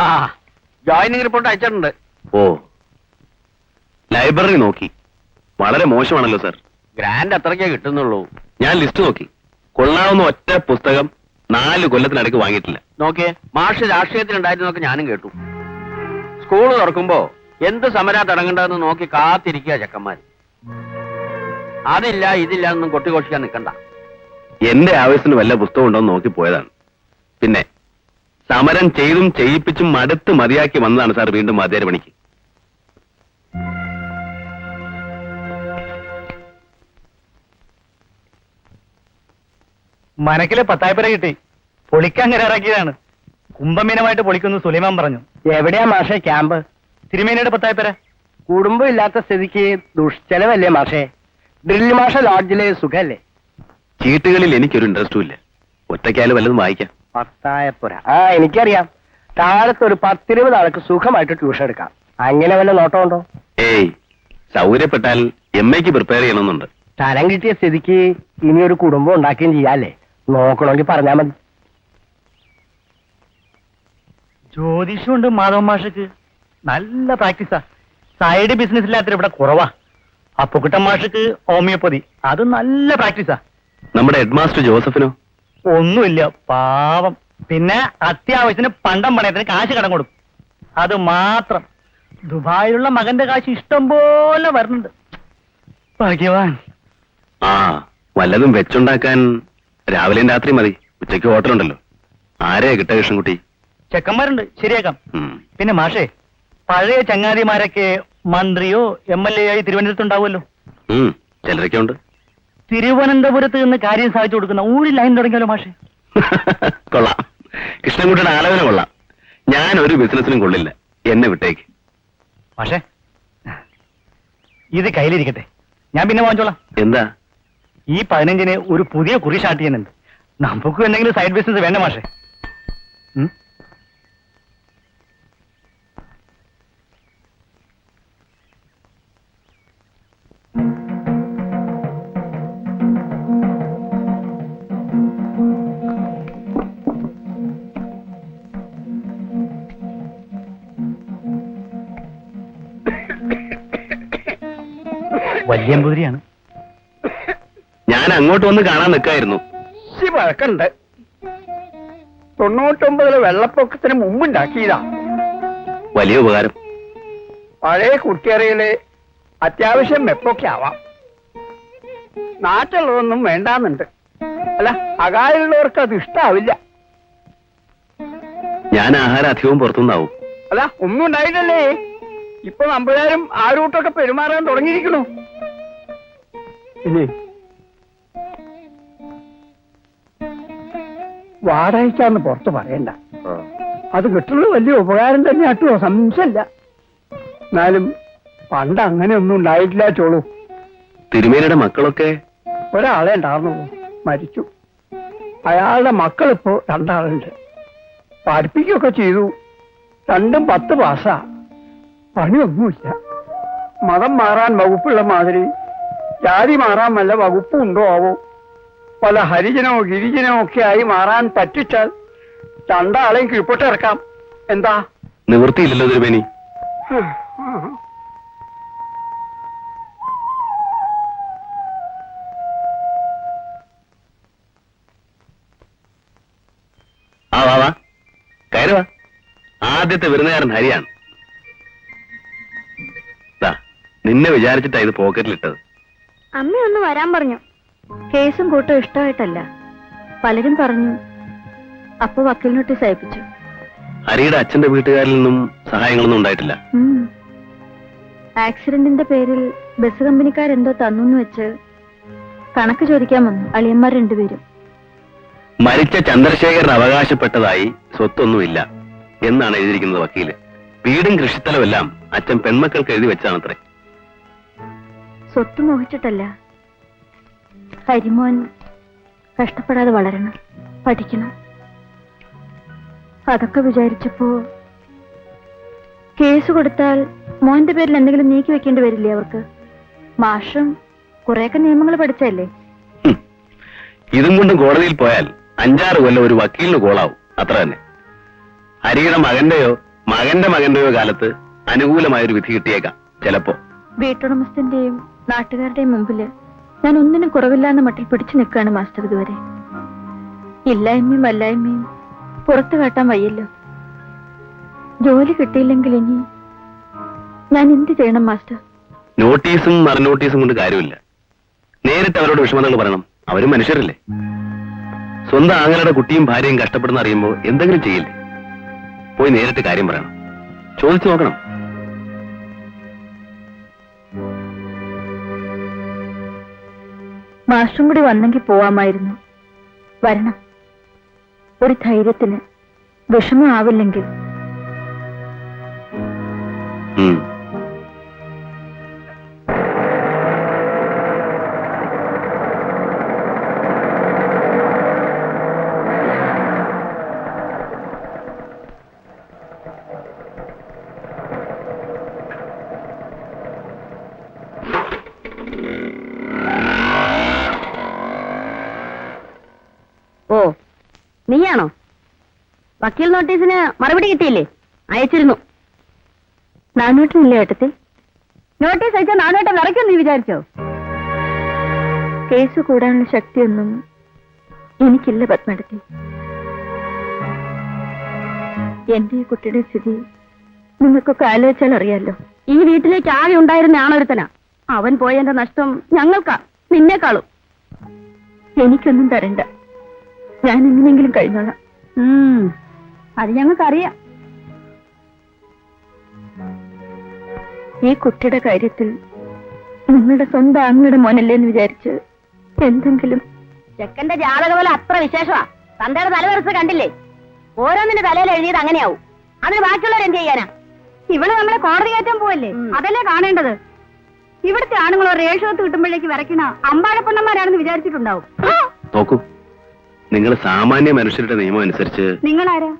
ആ joining report അയച്ചിട്ടുണ്ട്. ഓ, library നോക്കി. വളരെ മോശമാണല്ലോ സാർ. ഗ്രാൻഡ് അത്രയ്ക്കേ കിട്ടുന്നുള്ളൂ. ഞാൻ ലിസ്റ്റ് നോക്കി. കൊള്ളാവുന്ന ഒറ്റ പുസ്തകം 4 കൊല്ലത്തിനടക്ക് വാങ്ങിയിട്ടില്ല. നോക്കിയേ, മാഷ് രാഷ്ട്രീയത്തിലുണ്ടായിരുന്നൊക്കെ ഞാനും കേട്ടു. സ്കൂൾ തുറക്കുമ്പോ എന്ത് സമരാ തുടങ്ങേണ്ടതെന്ന് നോക്കി കാത്തിരിക്കുക ചെക്കന്മാര്. അതില്ല ഇതില്ല എന്നും കൊട്ടിഘോഷിക്കാൻ നിൽക്കണ്ട. എന്റെ ആവശ്യത്തിന് വല്ല പുസ്തകം ഉണ്ടോ എന്ന് നോക്കി പോയതാണ്. പിന്നെ സമരം ചെയ്തും ചെയ്യിപ്പിച്ചും മടുത്ത് മതിയാക്കി വന്നതാണ് സാർ വീണ്ടും മതേര പണിക്ക്. മനക്കിലെ പത്തായപ്പര കിട്ടി. പൊളിക്കാൻ കരാറാക്കിയതാണ്. കുംഭമീനമായിട്ട് പൊളിക്കുന്നു സുലൈമാൻ പറഞ്ഞു. എവിടെയാ മാഷേ ക്യാമ്പ്? തിരുമേനയുടെ പത്തായപ്പര. കുടുംബം ഇല്ലാത്ത സ്ഥിതിക്ക് ദുഷ്ചെലവല്ലേ മാഷേ? ഡ്രിൽ മാഷ ലോഡ്ജിലെ സുഖല്ലേ? ചീട്ടുകളിൽ എനിക്കൊരു ഇൻട്രസ്റ്റും ഇല്ല. ഒറ്റയ്ക്കാലും വല്ലതും വായിക്കാം. പത്തായപ്പുര എനിക്കറിയാം. താഴത്ത് ഒരു 10-20 ആൾക്ക് സുഖമായിട്ട് ട്യൂഷൻ എടുക്കാം. അങ്ങനെ വല്ല നോട്ടമുണ്ടോ? ഏയ്, സൗകര്യപ്പെട്ടാൽ MA പ്രിപ്പയർ ചെയ്യണമെന്നുണ്ട്. സ്ഥലം കിട്ടിയ സ്ഥിതിക്ക് ഇനി ഒരു കുടുംബം ഉണ്ടാക്കുകയും ചെയ്യാല്ലേ. നോക്കണമെങ്കിൽ പറഞ്ഞാൽ മതി. ജ്യോതിഷമുണ്ട് മാധവ മാഷക്ക്. നല്ല പ്രാക്ടീസാ. സൈഡ് ബിസിനസ് ഇല്ലാത്ത ഇവിടെ കുറവാ. അപ്പുക്കുട്ടൻ മാഷക്ക് ഹോമിയോപ്പതി. അത് നല്ല പ്രാക്ടീസാ. നമ്മുടെ ഹെഡ് മാസ്റ്റർ ജോസഫിനോ? ഒന്നുമില്ല, പാവം. പിന്നെ അത്യാവശ്യത്തിന് പണ്ടം പണയത്തിന് കാശ് കടം കൊടുക്കും. അത് മാത്രം. ദുബായിലുള്ള മകന്റെ കാശ് ഇഷ്ടം പോലെ വരുന്നുണ്ട്. ഭാഗ്യവാൻ. ആ, വല്ലതും വെച്ചുണ്ടാക്കാൻ രാവിലെയും രാത്രി മതി. ഉച്ചയ്ക്ക് ഹോട്ടലുണ്ടല്ലോ. ആരെയാ കിട്ടുക കൃഷ്ണൻകുട്ടി? ചെക്കന്മാരുണ്ട്, ശരിയാക്കാം. ഉം. പിന്നെ മാഷേ, പഴയ ചങ്ങാതിമാരൊക്കെ മന്ത്രിയോ MLA ആയി തിരുവനന്തപുരത്ത് ഉണ്ടാവുമല്ലോ. ചിലരൊക്കെ ഉണ്ട്. തിരുവനന്തപുരത്ത് നിന്ന് കാര്യം സാധിച്ചു കൊടുക്കുന്ന ഒരു ലൈൻ തുടങ്ങിയാലോ മാഷേ? കൊള്ളാം. കൃഷ്ണൻകുട്ടിയുടെ ആലോചന കൊള്ളാം. ഞാൻ ഒരു ബിസിനസിനും കൊള്ളില്ല. എന്നെ വിട്ടേക്ക്. മാഷേ, ഇത് കയ്യിലിരിക്കട്ടെ. ഞാൻ പിന്നെ വാങ്ങിച്ചോളാം. എന്താ? ഈ 15-ന് ഒരു പുതിയ കുറി സ്റ്റാർട്ട് ചെയ്യുന്നുണ്ട്. നമുക്കും എന്തെങ്കിലും സൈഡ് ബിസിനസ് വേണ്ട മാഷേ? വലിയ എമ്പുതിരിയാണ്. ഞാൻ അങ്ങോട്ട് വന്ന് കാണാൻ നിൽക്കായിരുന്നു. വഴക്കുണ്ട്. 99 വെള്ളപ്പൊക്കത്തിന് മുമ്പുണ്ടാക്കിയതാ. വലിയ ഉപകാരം. പഴയ കുട്ടിയറയില് അത്യാവശ്യം വെപ്പൊക്കെ ആവാം. നാട്ടിലുള്ളതൊന്നും വേണ്ടാന്നുണ്ട്. അല്ല, അകാലുള്ളവർക്ക് അത് ഇഷ്ടാവില്ല. ഞാൻ ആഹാരം അധികവും പുറത്തുനിന്നാവും. അല്ല, ഒന്നും ഉണ്ടായിട്ടല്ലേ. ഇപ്പൊ നമ്പുരാരും ആ റൂട്ടൊക്കെ പെരുമാറാൻ തുടങ്ങിയിരിക്കണു. ഇനി വാടകയ്ക്കാന്ന് പുറത്ത് പറയണ്ട. അത് കിട്ടുന്നത് വലിയ ഉപകാരം തന്നെ ആട്ടോ, സംശയമില്ല. എന്നാലും പണ്ട് അങ്ങനെ ഒന്നും ഉണ്ടായിട്ടില്ല ചോളൂ. തിരുമേനിയുടെ മക്കളൊക്കെ? ഒരാളെ ഉണ്ടായിരുന്നുള്ളൂ, മരിച്ചു. അയാളുടെ മക്കളിപ്പോ 2 ആളുണ്ട്. പഠിപ്പിക്കുകയൊക്കെ ചെയ്തു. 2ഉം 10 പാസ്സാ. പണിയൊന്നുമില്ല. മതം മാറാൻ വകുപ്പുള്ള മാതിരി ജാതി മാറാൻ വല്ല വകുപ്പും ഉണ്ടോ ആവോ? പല ഹരിജനോ ഗിരിജനോ ഒക്കെ ആയി മാറാൻ പറ്റിച്ചാൽ 2 ആളെയും കീഴ്പോട്ടിറക്കാം. എന്താ? നിവൃത്തിയില്ലല്ലോ തിരുമേനി. ആ വാ വാ, കയറുവാ. ആദ്യത്തെ വിരുന്നുകാരൻ ഹരിയാണ്. നിന്നെ വിചാരിച്ചിട്ടാ ഇത് പോക്കറ്റിലിട്ടത്. അമ്മ ഒന്ന് വരാൻ പറഞ്ഞു. കേസും കൂട്ടും ഇഷ്ടമായിട്ടല്ല, പലരും പറഞ്ഞു. അപ്പൊ വക്കീൽ നോട്ടീസ് അയപ്പിച്ചു. ഹരിയുടെ അച്ഛന്റെ വീട്ടുകാരിൽ നിന്നും സഹായങ്ങളൊന്നും ഉണ്ടായിട്ടില്ല. ആക്സിഡന്റിന്റെ പേരിൽ ബസ് കമ്പനിക്കാരെന്തോ തന്നു വെച്ച് കണക്ക് ചോദിക്കാൻ വന്നു അളിയന്മാർ 2 പേരും. മരിച്ച ചന്ദ്രശേഖരൻ അവകാശപ്പെട്ടതായി സ്വത്തൊന്നുമില്ല എന്നാണ് എഴുതിയിരിക്കുന്നത് വക്കീല്. വീടും കൃഷിസ്ഥലമെല്ലാം അച്ഛൻ പെൺമക്കൾക്ക് എഴുതി വെച്ചാണത്രേ. സ്വത്ത് മോഹിച്ചിട്ടല്ല. ഹരിമോൻ കഷ്ടപ്പെടാതെ വളരണം, പഠിക്കണം. അതൊക്കെ വിചാരിച്ചപ്പോ കേസ് കൊടുത്താൽ മോന്റെ പേരിൽ എന്തെങ്കിലും നീക്കി വെക്കേണ്ടി വരില്ലേ അവർക്ക്? മാഷും കുറെയൊക്കെ നിയമങ്ങൾ പഠിച്ചല്ലേ. ഇതും കൊണ്ട് കോടതിയിൽ പോയാൽ 5-6 കൊല്ലം ഒരു വക്കീലിന് കോളാവും. അത്ര തന്നെ. ഹരിയുടെ മകന്റെയോ മകന്റെയോ കാലത്ത് അനുകൂലമായൊരു വിധി കിട്ടിയേക്കാം ചിലപ്പോ. വീട്ടുടമസ്ഥന്റെയും നാട്ടുകാരുടെയും മുമ്പില് ഞാൻ ഒന്നിനും കുറവില്ലാന്ന മട്ടിൽ പിടിച്ചു നിൽക്കുകയാണ് മാസ്റ്റർ ഇതുവരെ. ഇല്ലായ്മയും വല്ലായ്മയും പുറത്തു കാട്ടാൻ വയ്യല്ലോ. ജോലി കിട്ടിയില്ലെങ്കിൽ ഇനി ഞാൻ എന്ത് ചെയ്യണം മാസ്റ്റർ? നോട്ടീസും മറുനോട്ടീസും കൊണ്ട് കാര്യമില്ല. നേരിട്ട് അവരോട് വിഷമതകൾ പറയണം. അവരും മനുഷ്യരല്ലേ. സ്വന്തം ആങ്ങളുടെ കുട്ടിയും ഭാര്യയും കഷ്ടപ്പെടുന്ന അറിയുമ്പോൾ എന്തെങ്കിലും ചെയ്യില്ലേ? പോയി നേരിട്ട് കാര്യം പറയണം, ചോദിച്ചു നോക്കണം. മാസ്റ്ററും കൂടി വന്നെങ്കിൽ പോവാമായിരുന്നു. വരണം, ഒരു ധൈര്യത്തിന്. വിഷമമാവില്ലെങ്കിൽ. ഉം. ഓ, നീയാണോ? വക്കീൽ നോട്ടീസിന് മറുപടി കിട്ടിയില്ലേ? അയച്ചിരുന്നു. നാനൂറ്റിനില്ലേ ഏട്ടത്തിൽ? നോട്ടീസ് അയച്ചാൽ നാനൂറ്റം നിറയ്ക്കും നീ വിചാരിച്ചോ? കേസ് കൂടാനുള്ള ശക്തിയൊന്നും എനിക്കില്ല പത്മടത്തി. എന്റെ ഈ കുട്ടിയുടെ സ്ഥിതി നിങ്ങൾക്കൊക്കെ ആലോചിച്ചാൽ അറിയാലോ. ഈ വീട്ടിലേക്ക് ആകെ ഉണ്ടായിരുന്ന ആണൊരുത്തനാ. അവൻ പോയതിന്റെ നഷ്ടം ഞങ്ങൾക്കാ, നിന്നേക്കാളും. എനിക്കൊന്നും തരണ്ട, ഞാൻ എങ്ങനെയെങ്കിലും കഴിഞ്ഞോളാം. അത് ഞങ്ങൾക്കറിയാം. ഈ കുട്ടിയുടെ കാര്യത്തിൽ നിങ്ങളുടെ സ്വന്തം ആങ്ങളുടെ മോനല്ലേ എന്ന് വിചാരിച്ച് എന്തെങ്കിലും. ചെക്കന്റെ ജാതക പോലെ അത്ര വിശേഷമാ. തന്തയുടെ തലവരസ് കണ്ടില്ലേ? ഓരോന്നിന്റെ തലയിൽ എഴുതിയത് അങ്ങനെയാവും. അതിന് ബാക്കിയുള്ളവർ എന്ത് ചെയ്യാനാ? ഇവിടെ നമ്മളെ കോടതി കയറ്റാൻ പോവല്ലേ? അതല്ലേ കാണേണ്ടത്. ഇവിടുത്തെ ആണുങ്ങൾ ഒരു ഏഷോത്ത് കിട്ടുമ്പോഴേക്ക് വരയ്ക്കണ അമ്പാഴപ്പെണ്ണന്മാരാണെന്ന് വിചാരിച്ചിട്ടുണ്ടാവും. നോക്കൂ, നിങ്ങൾ സാമാന്യ മനുഷ്യരുടെ നിയമം അനുസരിച്ച് നിങ്ങളാരാ?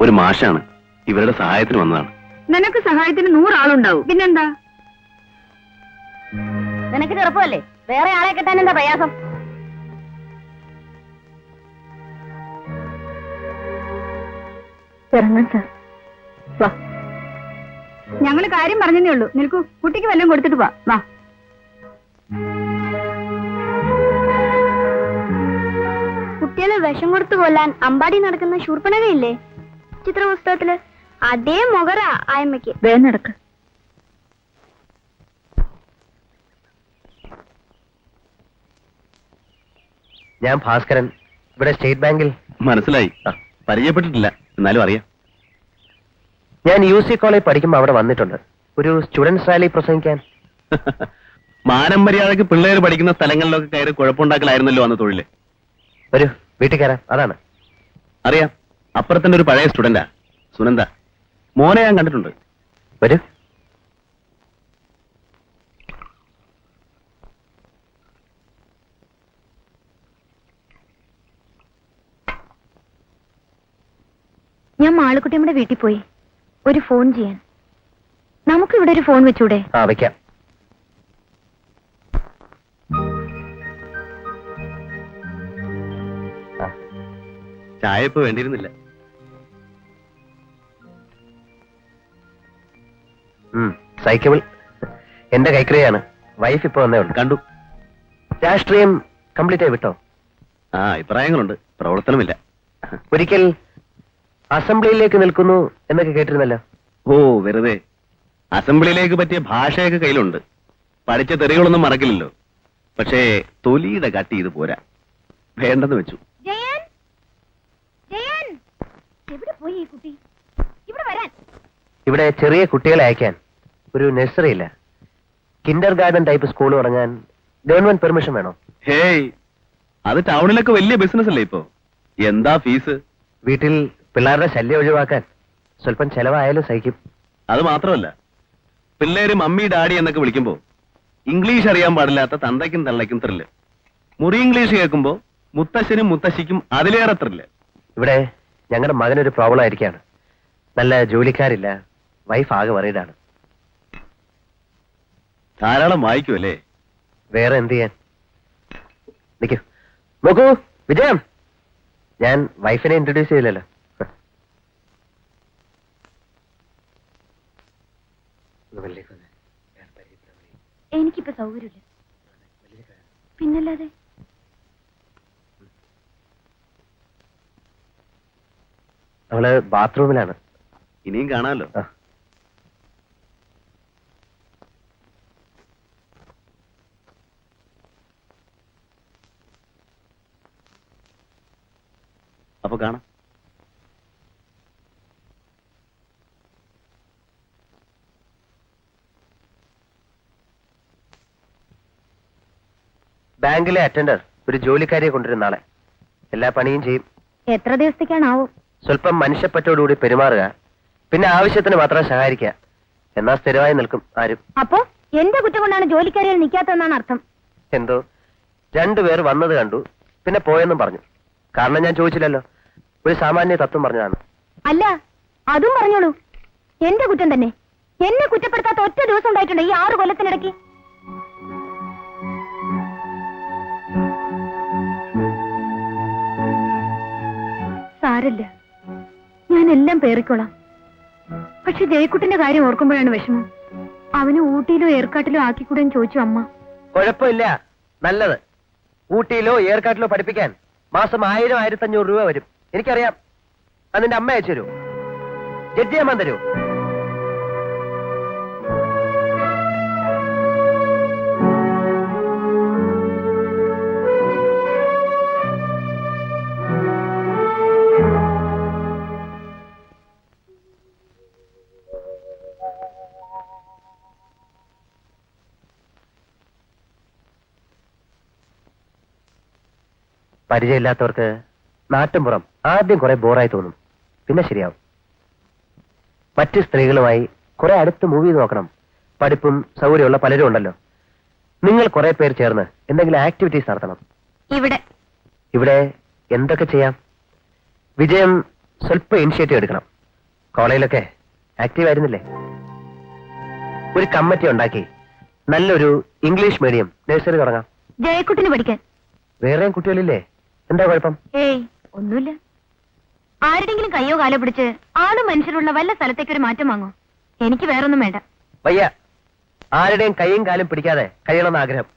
ഒരു മാഷാണ്, ഇവരുടെ സഹായത്തിന് വന്നതാണ്. നിനക്ക് സഹായത്തിന് 100 ആളുണ്ടാവും, പിന്നെന്താ? നിനക്ക് ചെറുപ്പമല്ലേ, വേറെ ആളെ കിട്ടാൻ എന്താ പ്രയാസം? ഇറങ്ങാൻ സാർ, വാ. ഞങ്ങള് കാര്യം പറഞ്ഞതേ ഉള്ളൂ. നിൽക്കൂ, കുട്ടിക്ക് വല്ലതും കൊടുത്തിട്ട് വാ. കുട്ടികളെ വിഷം കൊടുത്തു കൊല്ലാൻ അമ്പാടി നടക്കുന്ന ശൂർപ്പണകയില്ലേ ചിത്രപുസ്തകത്തില്? അതേ മുഖറ ആയമ്മയ്ക്ക്. വേഗം നടക്ക്. ഞാൻ ഭാസ്കരൻ, ഇവിടെ സ്റ്റേറ്റ് ബാങ്കിൽ. മനസ്സിലായി, പരിചയപ്പെട്ടിട്ടില്ല, എന്നാലും അറിയാം. ഞാൻ UC കോളേജ് പഠിക്കുമ്പോൾ അവിടെ വന്നിട്ടുണ്ട്, ഒരു സ്റ്റുഡൻസ് റാലി പ്രസംഗിക്കാൻ. മാനം മര്യാദക്ക് പിള്ളേർ പഠിക്കുന്ന സ്ഥലങ്ങളിലൊക്കെ കയറി കുഴപ്പമുണ്ടാക്കലായിരുന്നല്ലോ അന്ന് തൊഴില്. ഒരു വീട്ടിൽ കയറാം, അതാണ്. അറിയാം, അപ്പുറത്തിന്റെ ഒരു പഴയ സ്റ്റുഡന്റാ സുനന്ദ. മോനെ ഞാൻ കണ്ടിട്ടുണ്ട്. വരൂ. ഞാൻ മാളുക്കുട്ടിയമ്മയുടെ വീട്ടിൽ പോയി ഒരു ഫോൺ ചെയ്യാൻ. നമുക്ക് ഇവിടെ ഒരു ഫോൺ വെച്ചൂടെ? വെക്കാം. ചായ ഇപ്പൊ വേണ്ടിയിരുന്നില്ല. സൈക്കിൾ എന്റെ കൈക്രിയാണ്. വൈഫ് ഇപ്പൊ വന്നേ ഉള്ളൂ. കണ്ടു. രാഷ്ട്രീയം കംപ്ലീറ്റ് ആയി വിട്ടോ? അഭിപ്രായങ്ങളുണ്ട്, പ്രവർത്തനമില്ല. ഒരിക്കൽ അസംബ്ലിയിലേക്ക് നിൽക്കുന്നു എന്നൊക്കെ കേട്ടിരുന്നല്ലോ. ഓ, വെറുതെ. അസംബ്ലിയിലേക്ക് പറ്റിയ ഭാഷയൊക്കെ കയ്യിലുണ്ട്. പഠിച്ച തെറികളൊന്നും മറക്കില്ലല്ലോ. പക്ഷേ തൊലിയുടെ കട്ടി ഇത് പോരാ, വേണ്ടെന്ന് വെച്ചു. ഇവിടെ ചെറിയ കുട്ടികളെ അയക്കാൻ ഒരു നഴ്സറി ഇല്ല. കിൻഡർ ഗാർഡൻ ടൈപ്പ് സ്കൂൾ തുടങ്ങാൻ ഗവൺമെന്റ് പെർമിഷൻ വേണോ? ഹേയ്, അത് ടൗണിലൊക്കെ വലിയ ബിസിനസ് അല്ലേ ഇപ്പോ. എന്താ ഫീസ്? വീട്ടിൽ പിള്ളേരുടെ ശല്യം ഒഴിവാക്കാൻ സ്വല്പം ചെലവായാലും സഹിക്കും. അത് മാത്രമല്ല, പിള്ളേര് മമ്മി ഡാഡി എന്നൊക്കെ വിളിക്കുമ്പോ ഇംഗ്ലീഷ് അറിയാൻ പാടില്ലാത്ത തന്തയ്ക്കും തള്ളയ്ക്കും ത്രില്ല്. മുറി ഇംഗ്ലീഷ് കേൾക്കുമ്പോ മുത്തശ്ശനും മുത്തശ്ശിക്കും അതിലേറെ ത്രില്ല്. ഇവിടെ ഞങ്ങളുടെ മകനൊരു പ്രോബ്ലം ആയിരിക്കാണ്. നല്ല ജോലിക്കാരില്ല, വൈഫ് ആകെ വറീഡാണ്. ധാരാളം വായിക്കുമല്ലേ? വേറെ എന്ത് ചെയ്യാൻ? നിൽക്കൂ, നോക്കൂ വിജയം, ഞാൻ വൈഫിനെ ഇൻട്രൊഡ്യൂസ് ചെയ്തില്ലല്ലോ. എനിക്കിപ്പോ സൗകര്യമില്ല. പിന്നല്ലാതെ അവള് ബാത്റൂമിലാണ്. ഇനിയും കാണാമല്ലോ. അപ്പൊ കാണാം. ബാങ്കിലെ അറ്റൻഡർ ഒരു ജോലിക്കാരിയെ കൊണ്ടുവരും നാളെ. എല്ലാ പണിയും ചെയ്യും. എത്ര ദിവസത്തേക്കാണാവും? സ്വല്പം മനുഷ്യപ്പറ്റോടുകൂടി പെരുമാറുക, പിന്നെ ആവശ്യത്തിന് മാത്രം സഹായിക്കുക. എന്നാ സ്ഥിരമായി നിൽക്കും ആരും. അപ്പോ എന്റെ കുറ്റം കൊണ്ടാണ് ജോലിക്കാരികൾ നിൽക്കാത്തതെന്നാണ് അർത്ഥം. എന്തോ രണ്ടുപേർ വന്നത് കണ്ടു, പിന്നെ പോയെന്നും പറഞ്ഞു. കാരണം ഞാൻ ചോദിച്ചില്ലല്ലോ. ഒരു സാമാന്യ തത്വം പറഞ്ഞതാണ്. അല്ല, അതും പറഞ്ഞോളൂ. എന്റെ കുറ്റം തന്നെ. എന്നെ കുറ്റപ്പെടുത്താത്ത ഒറ്റ ദിവസം ഉണ്ടായിട്ടുണ്ട് ഈ 6 കൊല്ലത്തിനിടയ്ക്ക്. സാരല്ല, ഞാൻ എല്ലാം പേറിക്കോളാം. പക്ഷെ ജയക്കുട്ടിന്റെ കാര്യം ഓർക്കുമ്പോഴാണ് വിഷമം. അവന് ഊട്ടിയിലോ ഏർക്കാട്ടിലോ ആക്കിക്കൂടെന്ന് ചോദിച്ചു അമ്മ. കുഴപ്പമില്ല, നല്ലത്. ഊട്ടിയിലോ ഏർക്കാട്ടിലോ പഠിപ്പിക്കാൻ മാസം 1000-1500 രൂപ വരും. എനിക്കറിയാം. അതിന്റെ അമ്മ അയച്ചു തരൂ. ജഡ്ജി അമ്മ തരൂ. പരിചയമില്ലാത്തവർക്ക് നാട്ടുംപുറം ആദ്യം കുറെ ബോറായി തോന്നും, പിന്നെ ശരിയാവും. മറ്റ് സ്ത്രീകളുമായി കുറെ അടുത്ത് മൂവ് ചെയ്ത് നോക്കണം. പഠിപ്പും സൗകര്യമുള്ള പലരും ഉണ്ടല്ലോ. നിങ്ങൾ കുറെ പേർ ചേർന്ന് എന്തെങ്കിലും ആക്ടിവിറ്റീസ് നടത്തണം. ഇവിടെ എന്തൊക്കെ ചെയ്യാം? വിജയം സ്വല്പം ഇനിഷ്യേറ്റീവ് എടുക്കണം. കോളേജിലൊക്കെ ആക്റ്റീവ് ആയിരുന്നില്ലേ? ഒരു കമ്മിറ്റി ഉണ്ടാക്കി നല്ലൊരു ഇംഗ്ലീഷ് മീഡിയം നഴ്സറി തുടങ്ങാം. ജയക്കുട്ടിന് പഠിക്കാൻ വേറെയും കുട്ടികളില്ലേ? എന്താ കുഴപ്പം? ഏയ്, ഒന്നുമില്ല. ആരുടെങ്കിലും കയ്യോ കാലോ പിടിച്ച് ആളും മനുഷ്യരുള്ള വല്ല സ്ഥലത്തേക്ക് ഒരു മാറ്റം വാങ്ങോ. എനിക്ക് വേറൊന്നും വേണ്ട. വയ്യ. ആരുടെയും കൈയും കാലും പിടിക്കാതെ കഴിയണമെന്ന് ആഗ്രഹം.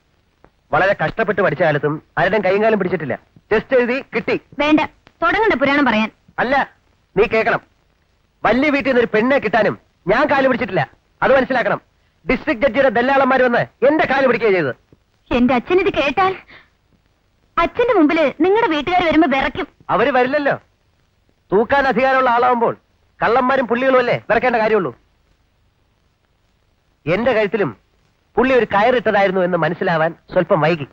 വളരെ കഷ്ടപ്പെട്ട് പഠിച്ച കാലത്തും ആരുടെയും കൈയും കാലും പിടിച്ചിട്ടില്ല. ടെസ്റ്റ് എഴുതി കിട്ടി. വേണ്ട, തുടങ്ങണ്ട പുരാണം പറയാൻ. അല്ല, നീ കേൾക്കണം. വലിയ വീട്ടിൽ നിന്ന് ഒരു പെണ്ണെ കിട്ടാനും ഞാൻ കാല് പിടിച്ചിട്ടില്ല. അത് മനസ്സിലാക്കണം. ഡിസ്ട്രിക്ട് ജഡ്ജിയുടെ ദല്ലാളന്മാർ വന്ന് എന്റെ കാല് പിടിക്കുകയും ചെയ്തത്. എന്റെ അച്ഛൻ ഇത് കേട്ടാൽ, അച്ഛന്റെ മുമ്പില് നിങ്ങളുടെ വീട്ടുകാർ വരുമ്പോ വിറയ്ക്കും. അവര് വരില്ലല്ലോ. തൂക്കാൻ അധികാരമുള്ള ആളാവുമ്പോൾ കള്ളന്മാരും പുള്ളികളും അല്ലേ വിറക്കേണ്ട കാര്യമുള്ളൂ. എന്റെ കഴുത്തിലും പുള്ളി ഒരു കയറിട്ടതായിരുന്നു എന്ന് മനസ്സിലാവാൻ സ്വല്പം വൈകി.